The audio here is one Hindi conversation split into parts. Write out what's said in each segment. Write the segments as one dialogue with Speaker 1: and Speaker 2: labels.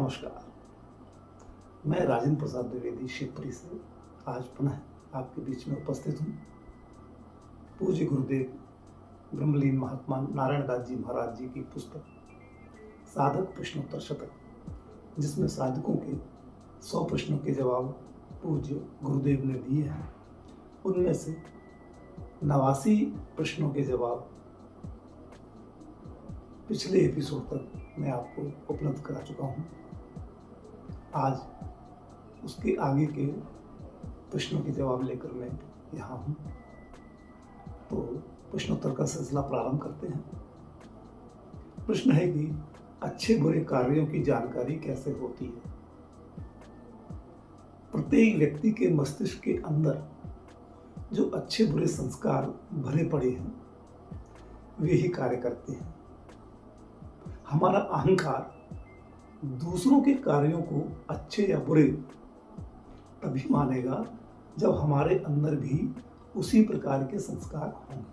Speaker 1: नमस्कार। मैं राजेंद्र प्रसाद द्विवेदी शिवपुरी से आज पुनः आपके बीच में उपस्थित हूँ। पूज्य गुरुदेव ब्रह्मलीन महात्मा नारायण दास जी महाराज जी की पुस्तक साधक प्रश्नोत्तर शतक, जिसमें साधकों के 100 प्रश्नों के जवाब पूज्य गुरुदेव ने दिए हैं, उनमें से 89 प्रश्नों के जवाब पिछले एपिसोड तक मैं आपको उपलब्ध करा चुका हूँ। आज उसके आगे के प्रश्नों के जवाब लेकर मैं यहाँ हूँ। तो प्रश्नोत्तर का सिलसिला प्रारंभ करते हैं। प्रश्न है कि अच्छे बुरे कार्यों की जानकारी कैसे होती है। प्रत्येक व्यक्ति के मस्तिष्क के अंदर जो अच्छे बुरे संस्कार भरे पड़े हैं, वे ही कार्य करते हैं। हमारा अहंकार दूसरों के कार्यों को अच्छे या बुरे तभी मानेगा जब हमारे अंदर भी उसी प्रकार के संस्कार होंगे।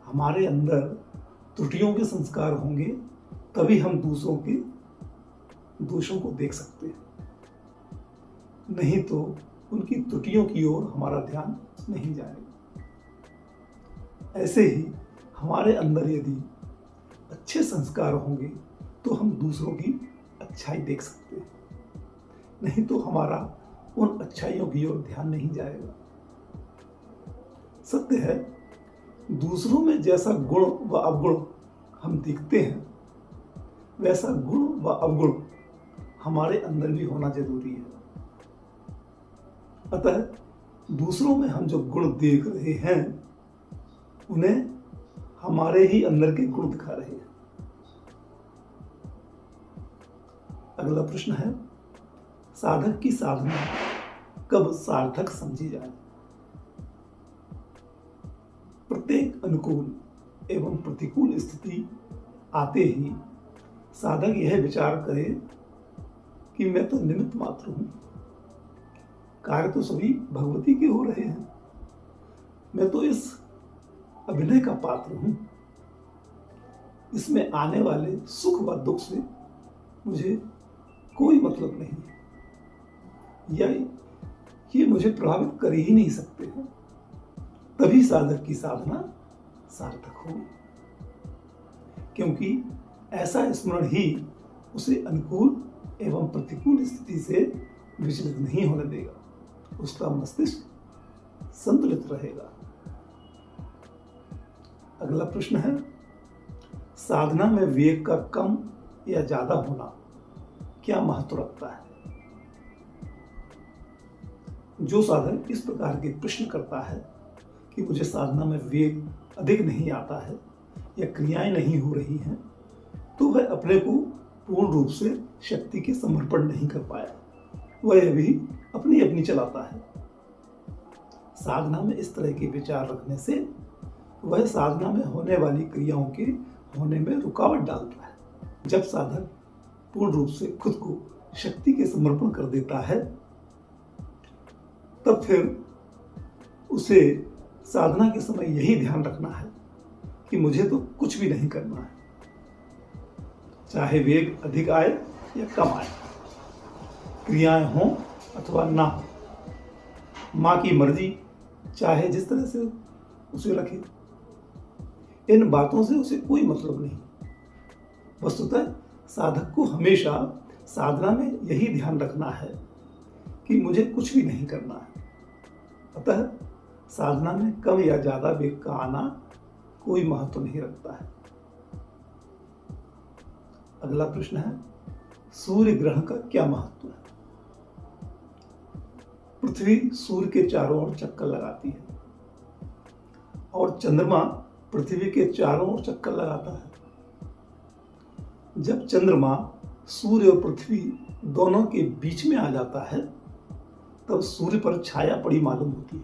Speaker 1: हमारे अंदर त्रुटियों के संस्कार होंगे तभी हम दूसरों के दोषों को देख सकते हैं, नहीं तो उनकी त्रुटियों की ओर हमारा ध्यान नहीं जाएगा। ऐसे ही हमारे अंदर यदि अच्छे संस्कार होंगे तो हम दूसरों की अच्छाई देख सकते हैं, नहीं तो हमारा उन अच्छाइयों की ओर ध्यान नहीं जाएगा। सत्य है, दूसरों में जैसा गुण व अवगुण हम देखते हैं, वैसा गुण व अवगुण हमारे अंदर भी होना जरूरी है। अतः दूसरों में हम जो गुण देख रहे हैं, उन्हें हमारे ही अंदर के गुण दिखा रहे हैं। अगला प्रश्न है, साधक की साधना कब सार्थक समझी जाए। प्रत्येक अनुकूल एवं प्रतिकूल स्थिति आते ही साधक यह विचार करे कि मैं तो निमित्त मात्र हूं, कार्य तो सभी भगवती के हो रहे हैं, मैं तो इस अभिनय का पात्र हूं, इसमें आने वाले सुख व दुख से मुझे कोई मतलब नहीं है, या ये मुझे प्रभावित कर ही नहीं सकते हैं। तभी साधक की साधना सार्थक होगी, क्योंकि ऐसा स्मरण ही उसे अनुकूल एवं प्रतिकूल स्थिति से विचलित नहीं होने देगा। उसका मस्तिष्क संतुलित रहेगा। अगला प्रश्न है, साधना में विवेक का कम या ज्यादा होना क्या महत्व रखता है। जो साधक इस प्रकार के प्रश्न करता है कि मुझे साधना में विवेक अधिक नहीं आता है या क्रियाएं नहीं हो रही हैं, तो वह अपने को पूर्ण रूप से शक्ति के समर्पण नहीं कर पाया, वह अभी अपनी अपनी चलाता है। साधना में इस तरह के विचार रखने से वह साधना में होने वाली क्रियाओं के होने में रुकावट डालता है। जब साधक पूर्ण रूप से खुद को शक्ति के समर्पण कर देता है, तब फिर उसे साधना के समय यही ध्यान रखना है कि मुझे तो कुछ भी नहीं करना है, चाहे वेग अधिक आए या कम आए, क्रियाएं हों अथवा ना हो, माँ की मर्जी चाहे जिस तरह से उसे रखे, इन बातों से उसे कोई मतलब नहीं। वस्तुतः साधक को हमेशा साधना में यही ध्यान रखना है कि मुझे कुछ भी नहीं करना है। अतः साधना में कम या ज्यादा वेग का आना कोई महत्व नहीं रखता है। अगला प्रश्न है, सूर्य ग्रहण का क्या महत्व है। पृथ्वी सूर्य के चारों ओर चक्कर लगाती है और चंद्रमा पृथ्वी के चारों ओर चक्कर लगाता है। जब चंद्रमा सूर्य और पृथ्वी दोनों के बीच में आ जाता है, तब सूर्य पर छाया पड़ी मालूम होती है।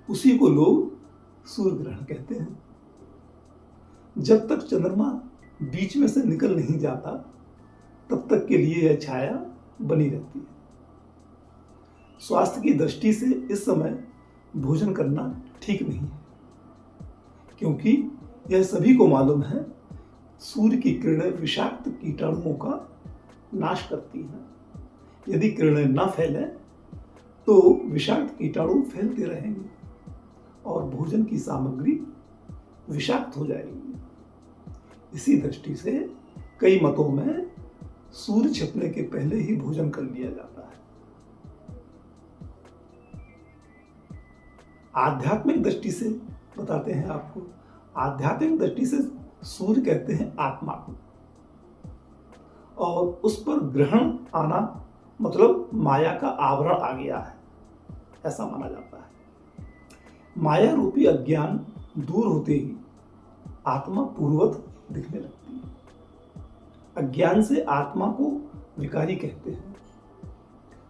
Speaker 1: उसी को लोग सूर्य ग्रहण कहते हैं। जब तक चंद्रमा बीच में से निकल नहीं जाता, तब तक के लिए यह छाया बनी रहती है। स्वास्थ्य की दृष्टि से इस समय भोजन करना ठीक नहीं है, क्योंकि यह सभी को मालूम है सूर्य की किरणें विषाक्त कीटाणुओं का नाश करती हैं। यदि किरणें न फैलें तो विषाक्त कीटाणु फैलते रहेंगे और भोजन की सामग्री विषाक्त हो जाएगी। इसी दृष्टि से कई मतों में सूर्य छिपने के पहले ही भोजन कर लिया जाता है। आध्यात्मिक दृष्टि से बताते हैं आपको, आध्यात्मिक दृष्टि से सूर्य कहते हैं आत्मा को, और उस पर ग्रहण आना मतलब माया का आवरण आ गया है, ऐसा माना जाता है। माया रूपी अज्ञान दूर होते ही आत्मा पूर्ववत दिखने लगती है। अज्ञान से आत्मा को विकारी कहते हैं।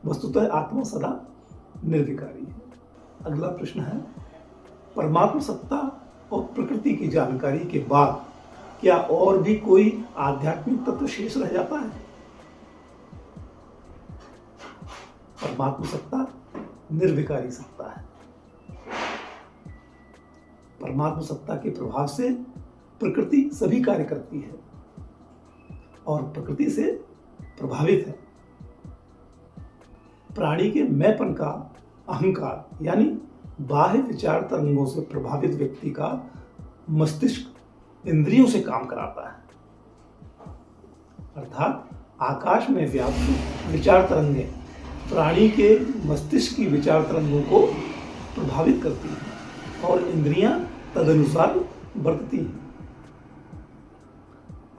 Speaker 1: वस्तुतः आत्मा सदा निर्विकारी है। अगला प्रश्न है, परमात्म सत्ता और प्रकृति की जानकारी के बाद क्या और भी कोई आध्यात्मिक तत्व शेष रह जाता है? परमात्म सत्ता निर्विकारी सत्ता है। परमात्म सत्ता के प्रभाव से प्रकृति सभी कार्य करती है और प्रकृति से प्रभावित है। प्राणी के मैंपन का अहंकार यानी बाह्य विचार तरंगों से प्रभावित व्यक्ति का मस्तिष्क इंद्रियों से काम कराता है, अर्थात आकाश में व्याप्त विचार तरंगें प्राणी के मस्तिष्क की विचार तरंगों को प्रभावित करती हैं और इंद्रियां तदनुसार बरतती हैं।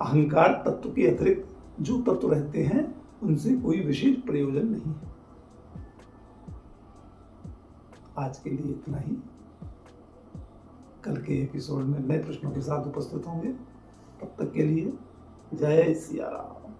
Speaker 1: अहंकार तत्व के अतिरिक्त जो तत्व रहते हैं उनसे कोई विशेष प्रयोजन नहीं है। आज के लिए इतना ही। कल के एपिसोड में नए प्रश्नों के साथ उपस्थित होंगे। तब तक के लिए जय सिया राम।